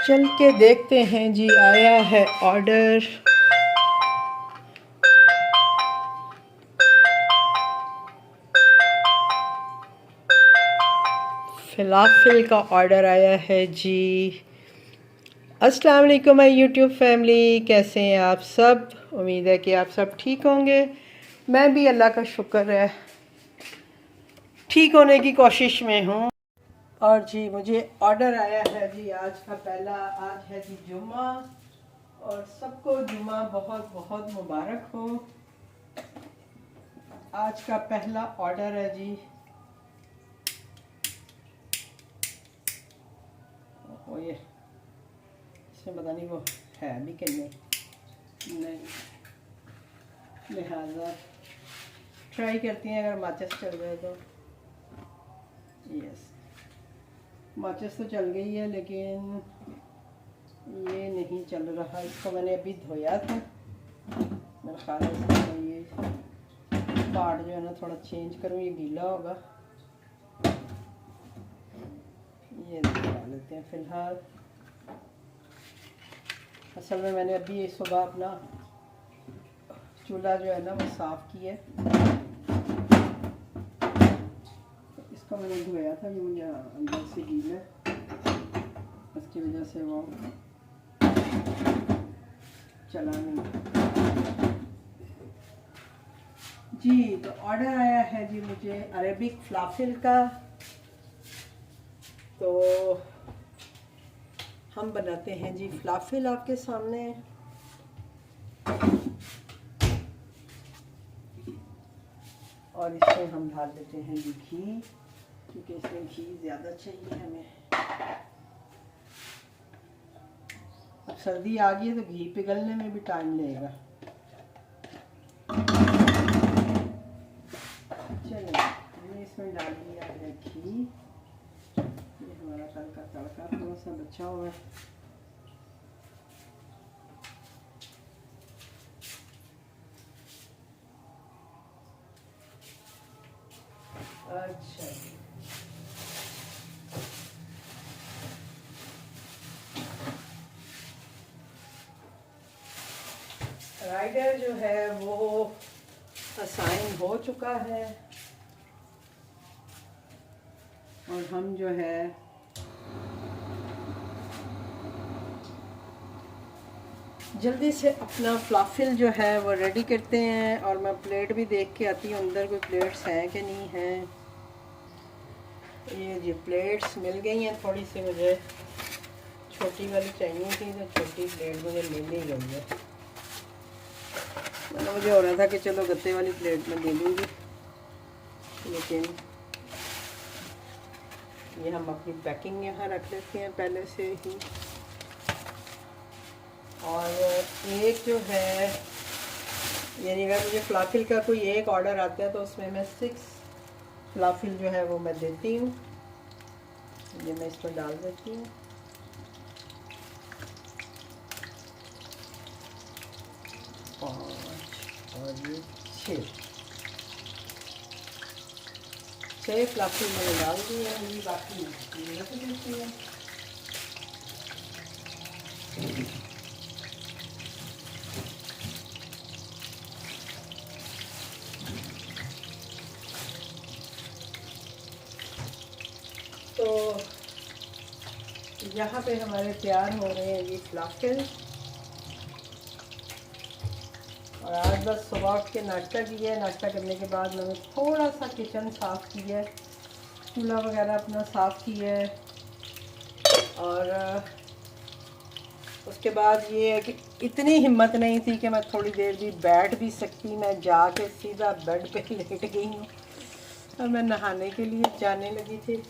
चल के देखते हैं जी। आया है ऑर्डर। फलाफल का ऑर्डर आया है जी। अस्सलाम वालेकुम माय यूट्यूब फैमिली, कैसे हैं आप सब? उम्मीद है कि आप सब ठीक होंगे। मैं भी अल्लाह का शुक्र है ठीक होने की कोशिश में हूँ। और जी मुझे ऑर्डर आया है जी आज का पहला। आज है जी जुम्मा और सबको जुम्मा बहुत बहुत मुबारक हो। आज का पहला ऑर्डर है जी। वो ये इसमें पता नहीं वो है भी कि नहीं, लिहाजा ट्राई करती हैं अगर माचिस चल जाए तो। यस, माचिस तो चल गई है लेकिन ये नहीं चल रहा। इसको मैंने अभी धोया था। मेरा ख्याल है इसको ये पार्ट जो है ना थोड़ा चेंज करूँ, ये गीला होगा। ये डाल लेते हैं फ़िलहाल। असल में मैंने अभी ये सुबह अपना चूल्हा जो है ना वो साफ़ किया है। इसको मैंने धोया था, ये मुझे अंदर से गीला है, इसकी वजह से वो चला नहीं जी। तो ऑर्डर आया है जी मुझे अरेबिक फलाफिल का। तो हम बनाते हैं जी फलाफिल आपके सामने। और इसमें हम डाल देते हैं जी घी, क्योंकि इसमें घी ज़्यादा चाहिए हमें। अब सर्दी आ गई है तो घी पिघलने में भी टाइम लगेगा। चलिए हमने इसमें डाल दिया है घी। ये हमारा कल का तड़का थोड़ा सा बचा हुआ है। अच्छा, राइडर जो है वो असाइन हो चुका है और हम जो है जल्दी से अपना फलाफिल जो है वो रेडी करते हैं। और मैं प्लेट भी देख के आती हूँ अंदर कोई प्लेट्स हैं कि नहीं हैं। ये जी प्लेट्स मिल गई हैं। थोड़ी सी मुझे छोटी वाली चाहिए थी तो छोटी प्लेट मुझे मिल ही गई है। मतलब मुझे हो रहा था कि चलो गत्ते वाली प्लेट में दे लूँगी, लेकिन ये हम अपनी पैकिंग यहाँ रख लेते हैं पहले से ही। और एक जो है यानी अगर मुझे फलाफिल का कोई एक ऑर्डर आता है तो उसमें मैं 6 फलाफिल जो है वो मैं देती हूँ। ये मैं इसको डाल देती हूँ। और ये 6 फलाफिल मैंने डाल दिए हैं। ये बाकी रख देती है। तो यहाँ पे हमारे तैयार हो रहे हैं ये फलाफिल। और आज बस सुबह उठ के नाश्ता किया है। नाश्ता करने के बाद मैंने थोड़ा सा किचन साफ़ किया है, चूल्हा वगैरह अपना साफ़ किया है। और उसके बाद ये है कि इतनी हिम्मत नहीं थी कि मैं थोड़ी देर भी बैठ भी सकती। मैं जाके सीधा बेड पे लेट गई हूँ और मैं नहाने के लिए जाने लगी थी।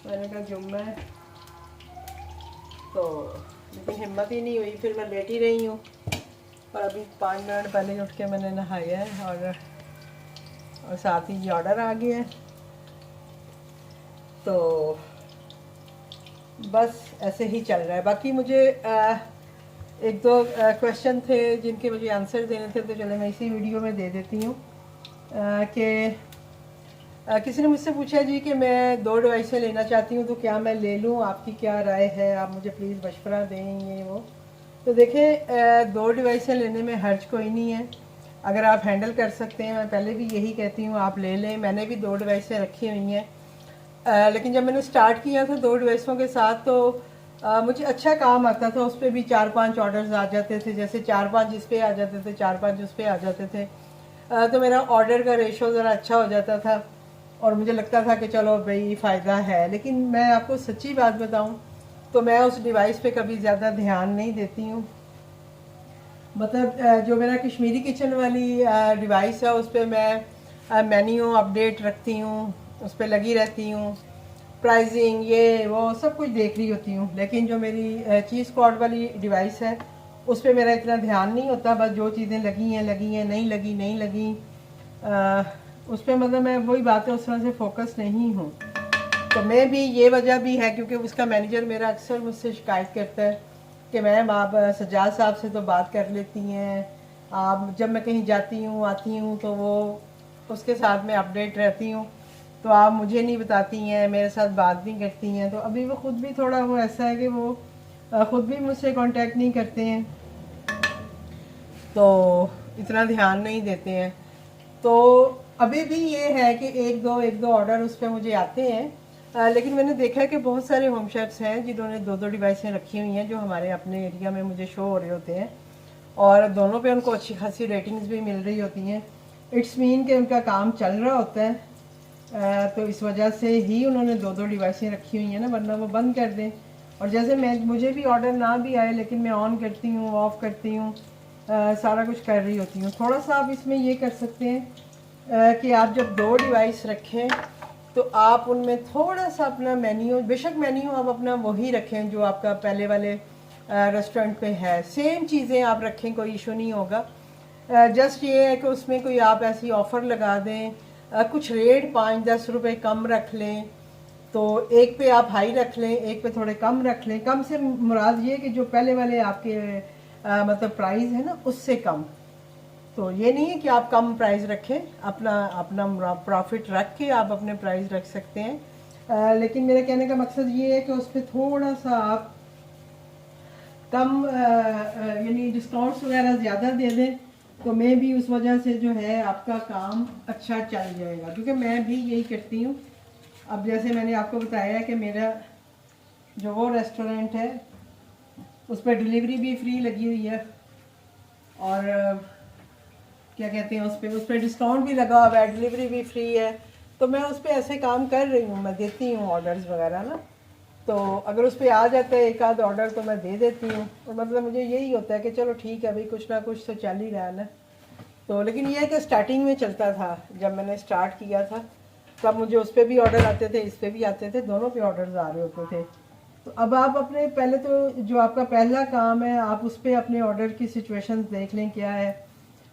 मैंने कहा जुम्मा है तो, लेकिन हिम्मत ही नहीं हुई। फिर मैं लेटी रही हूँ और अभी 5 मिनट पहले उठ के मैंने नहाया है। और साथ ही ये ऑर्डर आ गया है। तो बस ऐसे ही चल रहा है। बाकी मुझे एक दो क्वेश्चन थे जिनके मुझे आंसर देने थे, तो चलो मैं इसी वीडियो में दे देती हूँ कि किसी ने मुझसे पूछा जी कि मैं 2 डिवाइसें लेना चाहती हूँ तो क्या मैं ले लूँ, आपकी क्या राय है, आप मुझे प्लीज़ मशवरा दें ये वो। तो देखें, 2 डिवाइसें लेने में हर्ज कोई नहीं है, अगर आप हैंडल कर सकते हैं। मैं पहले भी यही कहती हूँ आप ले लें, मैंने भी 2 डिवाइसें रखी हुई हैं। लेकिन जब मैंने स्टार्ट किया था 2 डिवाइसों के साथ तो मुझे अच्छा काम आता था, उस पर भी 4-5 ऑर्डर्स आ जाते थे, जैसे 4-5 इस पे आ जाते थे, 4-5 उस पे आ जाते थे। तो मेरा ऑर्डर का रेशो ज़रा अच्छा हो जाता था और मुझे लगता था कि चलो भाई फ़ायदा है। लेकिन मैं आपको सच्ची बात बताऊं तो मैं उस डिवाइस पे कभी ज़्यादा ध्यान नहीं देती हूँ। मतलब जो मेरा कश्मीरी किचन वाली डिवाइस है उस पर मैं मेन्यू अपडेट रखती हूँ, उस पर लगी रहती हूँ, प्राइसिंग ये वो सब कुछ देख रही होती हूँ। लेकिन जो मेरी चीज़ स्क्वाड वाली डिवाइस है उस पर मेरा इतना ध्यान नहीं होता, बस जो चीज़ें लगी हैं, नहीं लगी नहीं लगी, उस पर मतलब मैं वही बात है उस तरह से फोकस नहीं हूँ। तो मैं भी ये वजह भी है क्योंकि उसका मैनेजर मेरा अक्सर मुझसे शिकायत करता है कि मैम आप सज्जाद साहब से तो बात कर लेती हैं, आप जब मैं कहीं जाती हूँ आती हूँ तो वो उसके साथ में अपडेट रहती हूँ, तो आप मुझे नहीं बताती हैं, मेरे साथ बात नहीं करती हैं। तो अभी वो ख़ुद भी थोड़ा वो ऐसा है कि वो ख़ुद भी मुझसे कांटेक्ट नहीं करते हैं, तो इतना ध्यान नहीं देते हैं। तो अभी भी ये है कि एक दो ऑर्डर उस पर मुझे आते हैं। लेकिन मैंने देखा है कि बहुत सारे होम शेफ्स हैं जिन्होंने 2 डिवाइसें रखी हुई हैं जो हमारे अपने एरिया में मुझे शो हो रहे होते हैं, और दोनों पे उनको अच्छी खासी रेटिंग्स भी मिल रही होती हैं। इट्स मीन कि उनका काम चल रहा होता है। तो इस वजह से ही उन्होंने 2 डिवाइसें रखी हुई हैं ना, वरना वो बंद कर दें। और जैसे मुझे भी ऑर्डर ना भी आए लेकिन मैं ऑन करती हूँ, ऑफ़ करती हूँ, सारा कुछ कर रही होती हूँ। थोड़ा सा आप इसमें ये कर सकते हैं कि आप जब 2 डिवाइस रखें तो आप उनमें थोड़ा सा अपना मेन्यू, बेशक मेन्यू आप अपना वही रखें जो आपका पहले वाले रेस्टोरेंट पे है, सेम चीज़ें आप रखें, कोई इशू नहीं होगा। जस्ट ये है कि उसमें कोई आप ऐसी ऑफ़र लगा दें, कुछ रेट 5-10 रुपए कम रख लें, तो एक पे आप हाई रख लें, एक पे थोड़े कम रख लें। कम से मुराद ये कि जो पहले वाले आपके मतलब प्राइस है ना उससे कम। तो ये नहीं है कि आप कम प्राइस रखें, अपना अपना प्रॉफिट रख के आप अपने प्राइस रख सकते हैं। लेकिन मेरे कहने का मकसद ये है कि उस पर थोड़ा सा आप कम यानी डिस्काउंट्स वगैरह ज़्यादा दे दें, तो मैं भी उस वजह से जो है आपका काम अच्छा चल जाएगा, क्योंकि मैं भी यही करती हूँ। अब जैसे मैंने आपको बताया कि मेरा जो वो रेस्टोरेंट है उस पर डिलीवरी भी फ्री लगी हुई है, और क्या कहते हैं उस पर डिस्काउंट भी लगा हुआ है, डिलीवरी भी फ्री है। तो मैं उस पर ऐसे काम कर रही हूँ, मैं देती हूँ ऑर्डर्स वगैरह ना। तो अगर उस पर आ जाता है एक आध ऑर्डर तो मैं दे देती हूँ, और मतलब मुझे यही होता है कि चलो ठीक है भाई, कुछ ना कुछ तो चल ही रहा है ना। तो लेकिन ये है कि स्टार्टिंग में चलता था, जब मैंने स्टार्ट किया था तब मुझे उस पर भी ऑर्डर आते थे, इस पर भी आते थे, दोनों पे ऑर्डर्स आ रहे होते थे। तो अब आप अपने पहले तो जो आपका पहला काम है आप उस पर अपने ऑर्डर की सिचुएशन देख लें क्या है।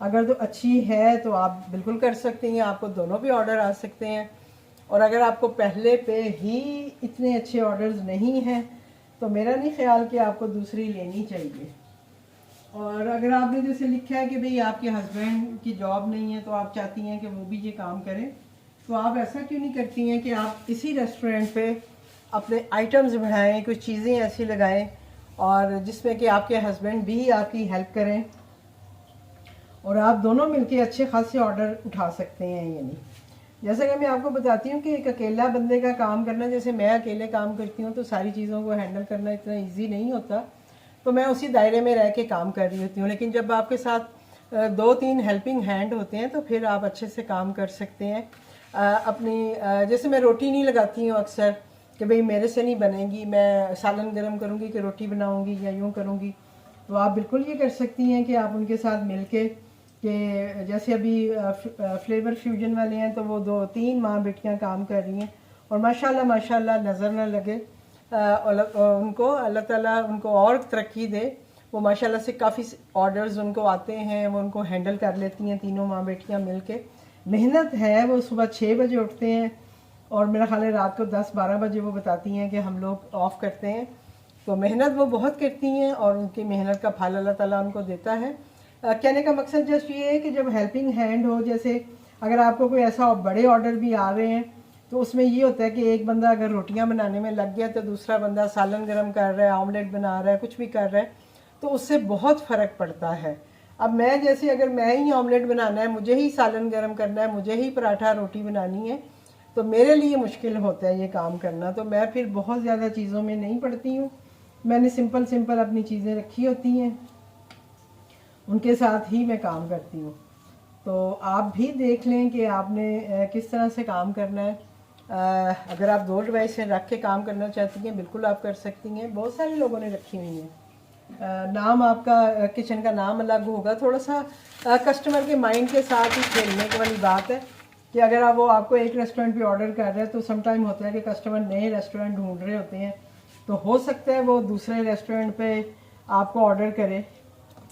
अगर तो अच्छी है तो आप बिल्कुल कर सकते हैं, आपको दोनों पे ऑर्डर आ सकते हैं। और अगर आपको पहले पे ही इतने अच्छे ऑर्डर्स नहीं हैं तो मेरा नहीं ख्याल कि आपको दूसरी लेनी चाहिए। और अगर आपने जैसे लिखा है कि भाई आपके हस्बैंड की जॉब नहीं है तो आप चाहती हैं कि वो भी ये काम करें, तो आप ऐसा क्यों नहीं करती हैं कि आप इसी रेस्टोरेंट पे अपने आइटम्स बढ़ाएं, कुछ चीज़ें ऐसी लगाएं और जिसमें कि आपके हस्बैंड भी आपकी हेल्प करें और आप दोनों मिलके अच्छे खासे ऑर्डर उठा सकते हैं। यानी जैसे कि मैं आपको बताती हूँ कि एक अकेला बंदे का काम करना, जैसे मैं अकेले काम करती हूँ तो सारी चीज़ों को हैंडल करना इतना ईजी नहीं होता, तो मैं उसी दायरे में रह के काम कर रही होती हूँ। लेकिन जब आपके साथ 2-3 हेल्पिंग हैंड होते हैं तो फिर आप अच्छे से काम कर सकते हैं। जैसे मैं रोटी नहीं लगाती हूँ अक्सर कि भाई मेरे से नहीं बनेगी, मैं सालन गरम करूँगी कि रोटी बनाऊँगी या यूँ करूँगी, तो आप बिल्कुल ये कर सकती हैं कि आप उनके साथ मिल के कि जैसे अभी फ्लेवर फ्यूजन वाले हैं तो वो 2-3 माँ बेटियाँ काम कर रही हैं और माशाल्लाह माशाल्लाह नज़र ना लगे, उनको अल्लाह ताला उनको और तरक्की दे। वो माशाल्लाह से काफ़ी ऑर्डर्स उनको आते हैं, वो उनको हैंडल कर लेती हैं तीनों माँ बेटियाँ मिल के। मेहनत है, वो सुबह 6 बजे उठते हैं और मेरा ख्याल है रात को 10-12 बजे वो बताती हैं कि हम लोग ऑफ़ करते हैं। तो मेहनत वो बहुत करती हैं और उनकी मेहनत का फल अल्लाह ताला उनको देता है। कहने का मकसद जस्ट ये है कि जब हेल्पिंग हैंड हो, जैसे अगर आपको कोई ऐसा बड़े ऑर्डर भी आ रहे हैं तो उसमें ये होता है कि एक बंदा अगर रोटियां बनाने में लग गया तो दूसरा बंदा सालन गर्म कर रहा है, ऑमलेट बना रहा है, कुछ भी कर रहा है, तो उससे बहुत फ़र्क पड़ता है। अब मैं जैसे अगर मैं ही ऑमलेट बनाना है, मुझे ही सालन गर्म करना है, मुझे ही पराठा रोटी बनानी है, तो मेरे लिए मुश्किल होता है ये काम करना। तो मैं फिर बहुत ज़्यादा चीज़ों में नहीं पड़ती हूँ, मैंने सिंपल सिंपल अपनी चीज़ें रखी होती हैं, उनके साथ ही मैं काम करती हूँ। तो आप भी देख लें कि आपने किस तरह से काम करना है। अगर आप 2 डिवाइस रख के काम करना चाहती हैं बिल्कुल आप कर सकती हैं, बहुत सारे लोगों ने रखी हुई हैं। नाम आपका किचन का नाम अलग होगा, थोड़ा सा कस्टमर के माइंड के साथ ही खेलने की वाली बात है कि अगर आप वो आपको एक रेस्टोरेंट पे ऑर्डर कर रहे हैं तो सम टाइम होता है कि कस्टमर नए रेस्टोरेंट ढूंढ रहे होते हैं, तो हो सकता है वो दूसरे रेस्टोरेंट पे आपको ऑर्डर करे।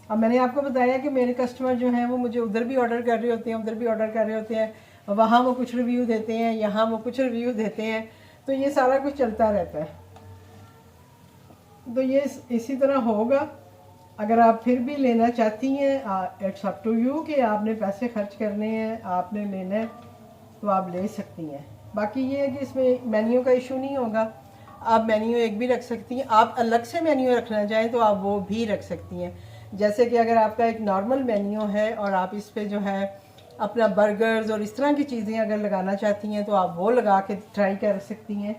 अब मैंने आपको बताया कि मेरे कस्टमर जो हैं वो मुझे उधर भी ऑर्डर कर रहे होते हैं, उधर भी ऑर्डर कर रहे होते हैं, वहाँ वो कुछ रिव्यू देते हैं, यहाँ वो कुछ रिव्यू देते हैं, तो ये सारा कुछ चलता रहता है। तो ये इसी तरह होगा। अगर आप फिर भी लेना चाहती हैं, इट्स अप टू यू कि आपने पैसे खर्च करने हैं, आपने लेना है तो आप ले सकती हैं। बाकी ये है कि इसमें मेन्यू का इशू नहीं होगा, आप मेन्यू एक भी रख सकती हैं, आप अलग से मेन्यू रखना चाहें तो आप वो भी रख सकती हैं। जैसे कि अगर आपका एक नॉर्मल मेन्यू है और आप इस पे जो है अपना बर्गर्स और इस तरह की चीज़ें अगर लगाना चाहती हैं तो आप वो लगा के ट्राई कर सकती हैं,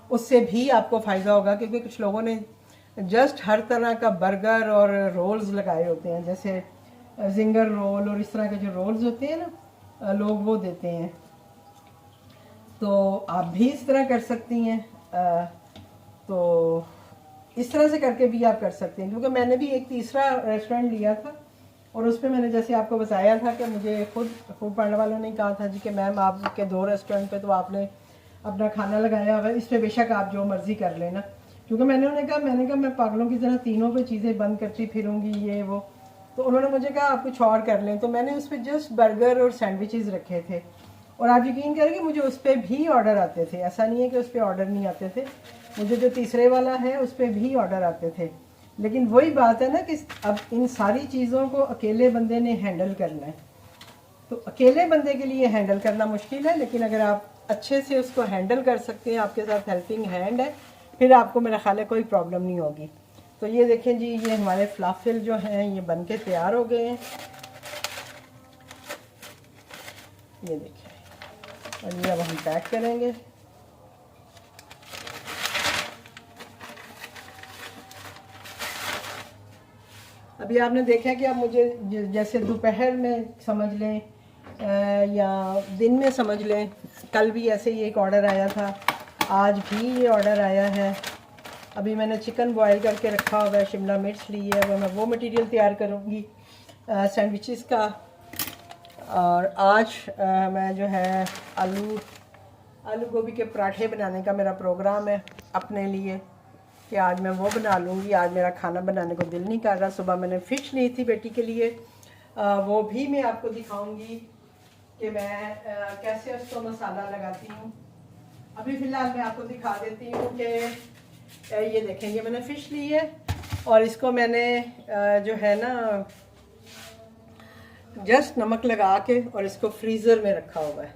उससे भी आपको फ़ायदा होगा। क्योंकि कुछ लोगों ने जस्ट हर तरह का बर्गर और रोल्स लगाए होते हैं, जैसे जिंगर रोल और इस तरह के जो रोल्स होते हैं ना, लोग वो देते हैं, तो आप भी इस तरह कर सकती हैं। तो इस तरह से करके भी आप कर सकते हैं। क्योंकि मैंने भी एक तीसरा रेस्टोरेंट लिया था और उस पर मैंने जैसे आपको बताया था कि मुझे खुद फूड पांडा वालों ने कहा था जी कि मैम आपके 2 रेस्टोरेंट पे तो आपने अपना खाना लगाया हुआ है, इस पर बेशक आप जो मर्ज़ी कर लेना। क्योंकि मैंने कहा मैं पागलों की तरह तीनों पे चीज़ें बंद करती फिरूंगी ये वो, तो उन्होंने मुझे कहा आप कुछ और कर लें। तो मैंने उस पर जस्ट बर्गर और सैंडविचेस रखे थे और आप यकीन करें कि मुझे उस पर भी ऑर्डर आते थे, ऐसा नहीं है कि उस पर ऑर्डर नहीं आते थे, मुझे जो तीसरे वाला है उस पर भी ऑर्डर आते थे। लेकिन वही बात है ना कि अब इन सारी चीज़ों को अकेले बंदे ने हैंडल करना है, तो अकेले बंदे के लिए हैंडल करना मुश्किल है, लेकिन अगर आप अच्छे से उसको हैंडल कर सकते हैं, आपके साथ हेल्पिंग हैंड है, फिर आपको मेरा ख्याल है कोई प्रॉब्लम नहीं होगी। तो ये देखें जी, ये हमारे फ्लाफिल जो हैं ये बन के तैयार हो गए हैं, ये देखें। और ये अब हम पैक करेंगे। अभी आपने देखा कि आप मुझे जैसे दोपहर में समझ लें या दिन में समझ लें, कल भी ऐसे ही एक ऑर्डर आया था, आज भी ये ऑर्डर आया है। अभी मैंने चिकन बॉयल करके रखा हुआ है, शिमला मिर्च ली है, मैं वो मटेरियल तैयार करूँगी सैंडविचेस का। और आज मैं जो है आलू गोभी के पराठे बनाने का मेरा प्रोग्राम है अपने लिए कि आज मैं वो बना लूँगी। आज मेरा खाना बनाने को दिल नहीं कर रहा। सुबह मैंने फ़िश ली थी बेटी के लिए, वो भी मैं आपको दिखाऊंगी कि मैं कैसे उसको मसाला लगाती हूँ। अभी फ़िलहाल मैं आपको दिखा देती हूँ कि ये देखें, ये मैंने फ़िश ली है और इसको मैंने जो है ना जस्ट नमक लगा के और इसको फ्रीज़र में रखा हुआ है।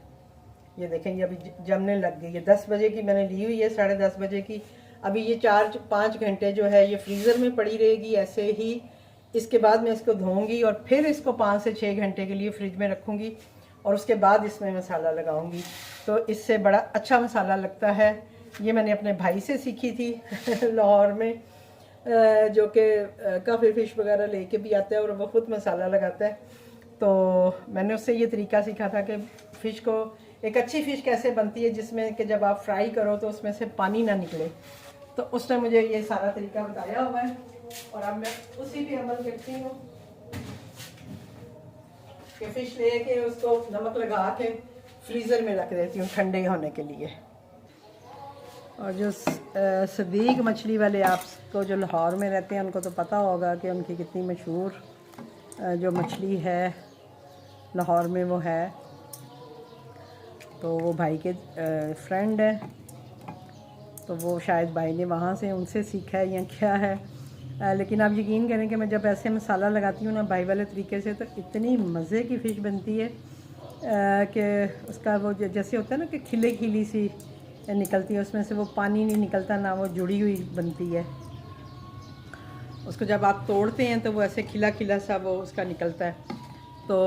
ये देखें, ये अभी जमने लग गई। ये 10 बजे की मैंने ली हुई है, 10:30 बजे की। अभी ये 4-5 घंटे जो है ये फ्रीज़र में पड़ी रहेगी ऐसे ही। इसके बाद मैं इसको धोऊंगी और फिर इसको 5 से 6 घंटे के लिए फ्रिज में रखूँगी और उसके बाद इसमें मसाला लगाऊंगी, तो इससे बड़ा अच्छा मसाला लगता है। ये मैंने अपने भाई से सीखी थी लाहौर में, जो कि काफ़ी फ़िश वगैरह लेके भी आता है और वो खुद मसाला लगाता है। तो मैंने उससे ये तरीका सीखा था कि फ़िश को, एक अच्छी फ़िश कैसे बनती है जिसमें कि जब आप फ्राई करो तो उसमें से पानी ना निकले, तो उसने मुझे ये सारा तरीका बताया हुआ है और अब मैं उसी पे अमल करती हूँ कि फ़िश ले के उसको नमक लगा के फ्रीज़र में रख देती हूँ ठंडे होने के लिए। और जो सदीक मछली वाले आपको जो लाहौर में रहते हैं उनको तो पता होगा कि उनकी कितनी मशहूर जो मछली है लाहौर में वो है। तो वो भाई के फ्रेंड है, तो वो शायद भाई ने वहाँ से उनसे सीखा है या क्या है। लेकिन आप यकीन करें कि मैं जब ऐसे मसाला लगाती हूँ ना भाई वाले तरीके से, तो इतनी मज़े की फ़िश बनती है कि उसका वो जैसे होता है ना कि खिले खिली सी निकलती है, उसमें से वो पानी नहीं निकलता ना, वो जुड़ी हुई बनती है। उसको जब आप तोड़ते हैं तो वो ऐसे खिला खिला सा वो उसका निकलता है। तो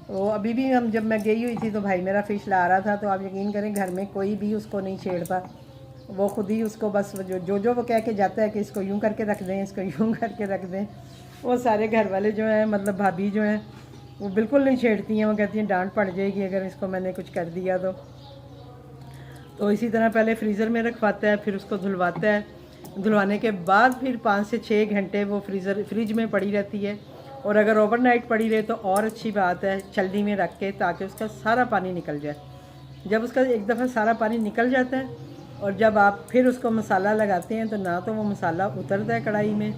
वो अभी भी जब मैं गई हुई थी तो भाई मेरा फ़िश ला रहा था, तो आप यकीन करें घर में कोई भी उसको नहीं छेड़ता, वो खुद ही उसको बस जो वो कह के जाता है कि इसको यूं करके रख दें, इसको यूं करके रख दें, वो सारे घर वाले जो हैं, मतलब भाभी जो हैं, वो बिल्कुल नहीं छेड़ती हैं। वो कहती हैं डांट पड़ जाएगी अगर इसको मैंने कुछ कर दिया तो इसी तरह पहले फ्रीज़र में रखवाता है, फिर उसको धुलवाता है। धुलवाने के बाद फिर 5 से 6 घंटे वो फ्रिज में पड़ी रहती है। और अगर ओवरनाइट पड़ी रहे तो और अच्छी बात है, छलनी में रख के, ताकि उसका सारा पानी निकल जाए। जब उसका एक दफ़ा सारा पानी निकल जाता है और जब आप फिर उसको मसाला लगाते हैं तो ना तो वो मसाला उतरता है कढ़ाई में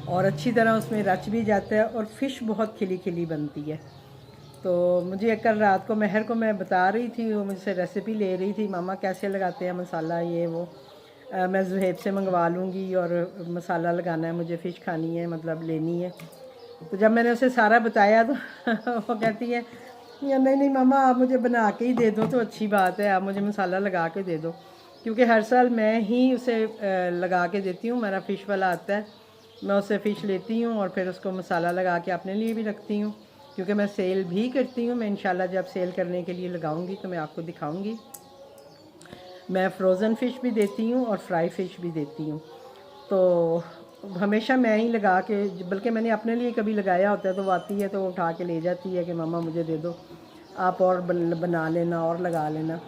और अच्छी तरह उसमें रच भी जाता है और फ़िश बहुत खिली खिली बनती है। तो मुझे कल रात को महर को मैं बता रही थी, वो मुझसे रेसिपी ले रही थी, मामा कैसे लगाते हैं मसाला ये वो। मैं ज़ुहैब से मंगवा लूँगी और मसाला लगाना है, मुझे फ़िश खानी है, मतलब लेनी है। तो जब मैंने उसे सारा बताया तो वो कहती है नहीं नहीं मामा, आप मुझे बना के ही दे दो तो अच्छी बात है, आप मुझे मसाला लगा के दे दो। क्योंकि हर साल मैं ही उसे लगा के देती हूँ, मेरा फ़िश वाला आता है, मैं उससे फ़िश लेती हूँ और फिर उसको मसाला लगा के अपने लिए भी रखती हूँ। क्योंकि मैं सेल भी करती हूँ, मैं इंशाल्लाह जब सेल करने के लिए लगाऊंगी तो मैं आपको दिखाऊंगी। मैं फ्रोज़न फ़िश भी देती हूँ और फ्राई फ़िश भी देती हूँ। तो हमेशा मैं ही लगा के, बल्कि मैंने अपने लिए कभी लगाया होता है तो वो आती है तो वो उठा के ले जाती है कि मामा मुझे दे दो, आप और बना लेना और लगा लेना।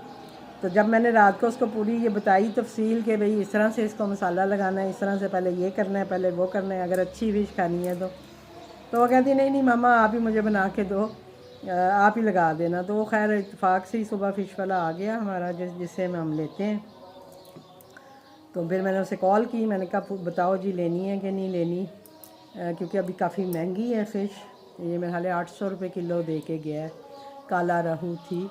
तो जब मैंने रात को उसको पूरी ये बताई तफसील कि भाई इस तरह से इसको मसाला लगाना है, इस तरह से पहले ये करना है, पहले वो करना है, अगर अच्छी फ़िश खानी है तो वो कहती नहीं नहीं मामा, आप ही मुझे बना के दो, आप ही लगा देना। तो वो खैर इत्तेफाक से ही सुबह फ़िश वाला आ गया हमारा, जिससे हम लेते हैं। तो फिर मैंने उसे कॉल की, मैंने कहा बताओ जी लेनी है कि नहीं लेनी, क्योंकि अभी काफ़ी महंगी है फ़िश। ये मेरे हाल 800 रुपये किलो दे के गया है। काला रहू थी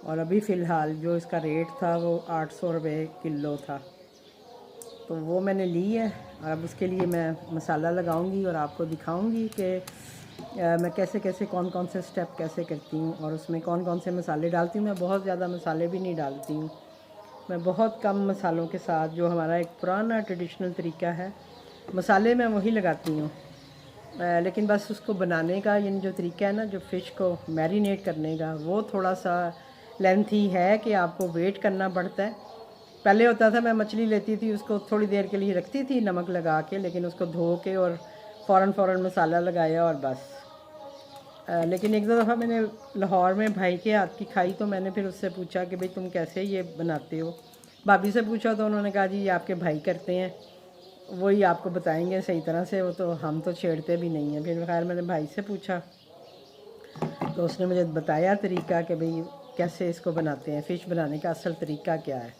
और अभी फ़िलहाल जो इसका रेट था वो 800 रुपये किलो था। तो वो मैंने ली है और अब उसके लिए मैं मसाला लगाऊंगी और आपको दिखाऊंगी कि मैं कैसे कैसे कौन कौन से स्टेप कैसे करती हूँ और उसमें कौन कौन से मसाले डालती हूँ। मैं बहुत ज़्यादा मसाले भी नहीं डालती हूँ, मैं बहुत कम मसालों के साथ, जो हमारा एक पुराना ट्रेडिशनल तरीका है, मसाले मैं वही लगाती हूँ। लेकिन बस उसको बनाने का यानी जो तरीका है ना, जो फ़िश को मैरिनेट करने का, वो थोड़ा सा लेंथी है कि आपको वेट करना पड़ता है। पहले होता था मैं मछली लेती थी, उसको थोड़ी देर के लिए रखती थी नमक लगा के, लेकिन उसको धो के और फ़ौरन मसाला लगाया और बस। लेकिन एक दो दफ़ा मैंने लाहौर में भाई के हाथ की खाई, तो मैंने फिर उससे पूछा कि भाई तुम कैसे ये बनाते हो। भाभी से पूछा तो उन्होंने कहा जी ये आपके भाई करते हैं, वही आपको बताएंगे सही तरह से, वो तो हम तो छेड़ते भी नहीं हैं। फिर खैर मैंने भाई से पूछा तो उसने मुझे बताया तरीका कि भाई कैसे इसको बनाते हैं, फ़िश बनाने का असल तरीका क्या है।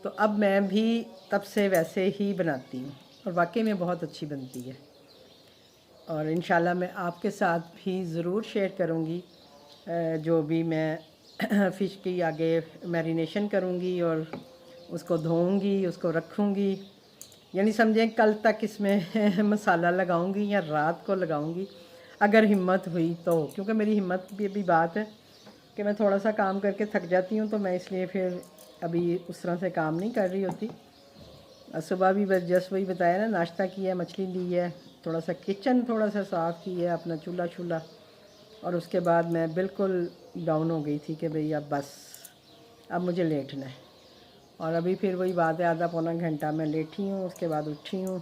तो अब मैं भी तब से वैसे ही बनाती हूँ और वाकई में बहुत अच्छी बनती है। और इंशाल्लाह मैं आपके साथ भी ज़रूर शेयर करूँगी जो भी मैं फ़िश की आगे मैरिनेशन करूँगी और उसको धोऊँगी, उसको रखूँगी, यानी समझें कल तक इसमें मसाला लगाऊँगी या रात को लगाऊँगी अगर हिम्मत हुई तो। क्योंकि मेरी हिम्मत की भी बात है कि मैं थोड़ा सा काम करके थक जाती हूँ, तो मैं इसलिए फिर अभी उस तरह से काम नहीं कर रही होती। सुबह भी बस जस्ट वही बताया ना, नाश्ता किया, मछली ली है, थोड़ा सा किचन थोड़ा सा साफ़ किया, अपना चूल्हा शूल्हा, और उसके बाद मैं बिल्कुल डाउन हो गई थी कि भाई अब बस, अब मुझे लेटना है। और अभी फिर वही बात है, आधा पौना घंटा मैं लेटी हूँ, उसके बाद उठी हूँ।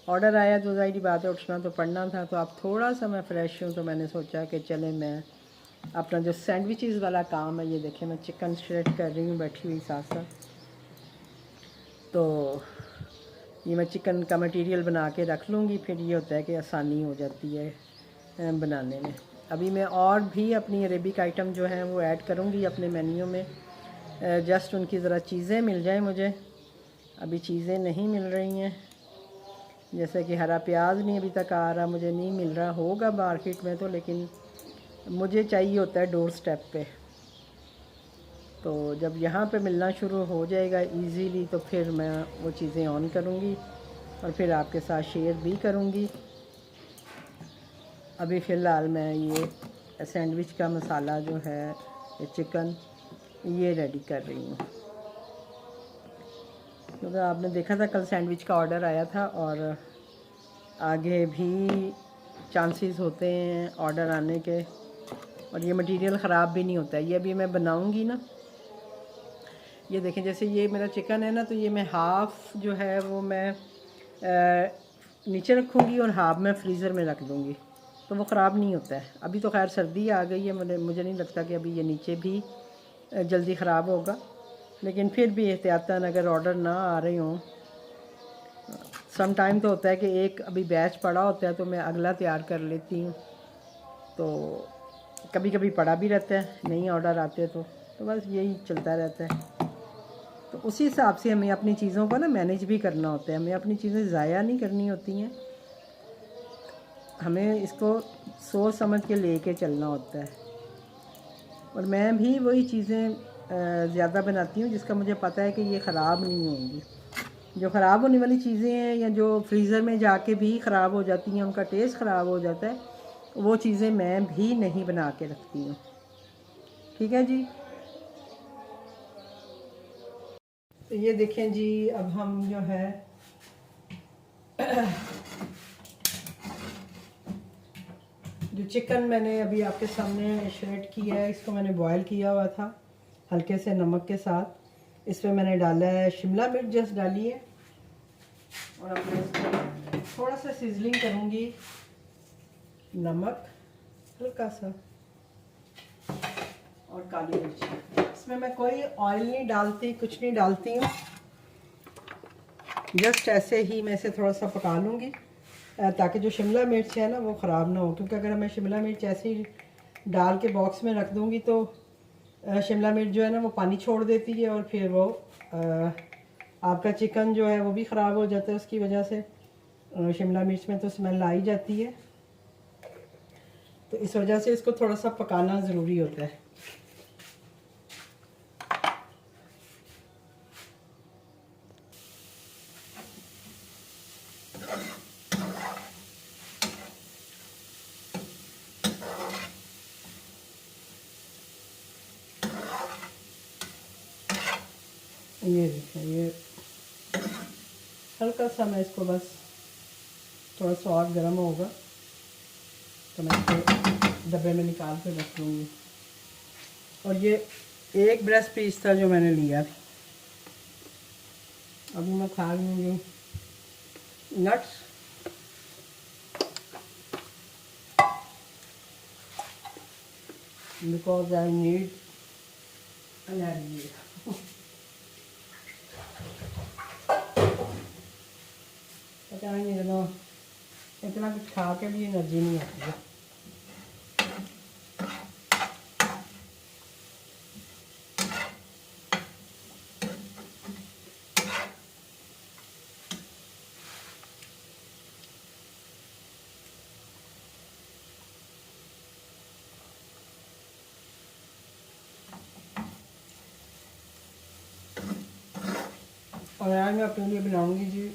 ऑर्डर आया तो ज़ाहिर बात है उठना तो पड़ना था, तो अब थोड़ा सा मैं फ़्रेश हूँ तो मैंने सोचा कि चले मैं अपना जो सैंडविचेस वाला काम है, ये देखें मैं चिकन श्रेड कर रही हूँ बैठी हुई साथ साथ। तो ये मैं चिकन का मटेरियल बना के रख लूँगी, फिर ये होता है कि आसानी हो जाती है बनाने में। अभी मैं और भी अपनी अरेबिक आइटम जो हैं वो ऐड करूँगी अपने मेन्यू में, जस्ट उनकी ज़रा चीज़ें मिल जाएं मुझे। अभी चीज़ें नहीं मिल रही हैं, जैसे कि हरा प्याज नहीं अभी तक आ रहा, मुझे नहीं मिल रहा, होगा मार्केट में तो, लेकिन मुझे चाहिए होता है डोर स्टेप पे। तो जब यहाँ पे मिलना शुरू हो जाएगा इजीली तो फिर मैं वो चीज़ें ऑन करूँगी और फिर आपके साथ शेयर भी करूँगी। अभी फ़िलहाल मैं ये सैंडविच का मसाला जो है, ये चिकन, ये रेडी कर रही हूँ। क्योंकि आपने देखा था कल सैंडविच का ऑर्डर आया था, और आगे भी चांसेस होते हैं ऑर्डर आने के, और ये मटेरियल ख़राब भी नहीं होता है। ये अभी मैं बनाऊँगी ना, ये देखें, जैसे ये मेरा चिकन है ना, तो ये मैं हाफ़ जो है वो मैं नीचे रखूँगी और हाफ़ मैं फ्रीज़र में रख दूँगी, तो वो ख़राब नहीं होता है। अभी तो खैर सर्दी आ गई है, मुझे नहीं लगता कि अभी ये नीचे भी जल्दी ख़राब होगा, लेकिन फिर भी एहतियातन अगर ऑर्डर ना आ रहे हों, सम टाइम तो होता है कि एक अभी बैच पड़ा होता है तो मैं अगला तैयार कर लेती हूँ, तो कभी कभी पड़ा भी रहता है, नहीं ऑर्डर आते तो बस यही चलता रहता है। तो उसी हिसाब से हमें अपनी चीज़ों को ना मैनेज भी करना होता है, हमें अपनी चीज़ें ज़ाया नहीं करनी होती हैं, हमें इसको सोच समझ के लेके चलना होता है। और मैं भी वही चीज़ें ज़्यादा बनाती हूँ जिसका मुझे पता है कि ये ख़राब नहीं होंगी। जो ख़राब होने वाली चीज़ें हैं या जो फ्रीज़र में जाके भी ख़राब हो जाती हैं, उनका टेस्ट ख़राब हो जाता है, वो चीज़ें मैं भी नहीं बना के रखती हूँ। ठीक है जी। तो ये देखें जी, अब हम जो है जो चिकन मैंने अभी आपके सामने श्रेड किया है, इसको मैंने बॉयल किया हुआ था हल्के से नमक के साथ। इसमें मैंने डाला है शिमला मिर्च, जस्ट डाली है, और अब मैं इसको थोड़ा सा सिजलिंग करूँगी, नमक हल्का सा और काली मिर्च। इसमें मैं कोई ऑयल नहीं डालती, कुछ नहीं डालती हूँ, जस्ट ऐसे ही मैं इसे थोड़ा सा पका लूँगी ताकि जो शिमला मिर्च है ना वो ख़राब ना हो। क्योंकि अगर मैं शिमला मिर्च ऐसे ही डाल के बॉक्स में रख दूँगी तो शिमला मिर्च जो है ना वो पानी छोड़ देती है, और फिर वो आपका चिकन जो है वो भी ख़राब हो जाता है। उसकी वजह से शिमला मिर्च में तो स्मेल आ ही जाती है, तो इस वजह से इसको थोड़ा सा पकाना ज़रूरी होता है। ये देखिए, ये हल्का सा मैं इसको बस थोड़ा सा और गर्म होगा तो मैं इसको डब्बे में निकाल कर रख लूँगी। और ये एक ब्रेस्ट पीस था जो मैंने लिया था, अभी मैं खा लूँगी nuts. Because I need energy. पता नहीं इतना कुछ खा के भी एनर्जी नहीं आती है। और आज मैं अपने लिए बनाऊंगी जी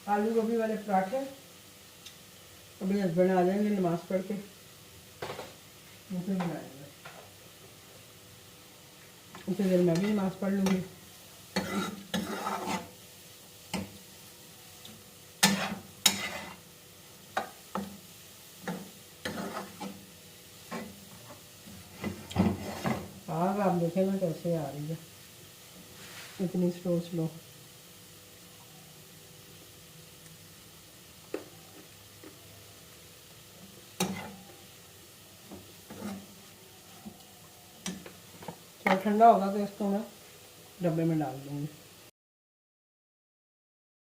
आलू गोभी वाले पराठे। अभी हस्बैंड आ जाएंगे नमाज पढ़ के, उसे बनाएंगे, उसे देर मैं भी नमाज पढ़ लूँगी। आग आप देखें ना कैसे आ रही है, इतनी स्लो। थोड़ा ठंडा होगा तो इसको मैं डब्बे में डाल दूँगी।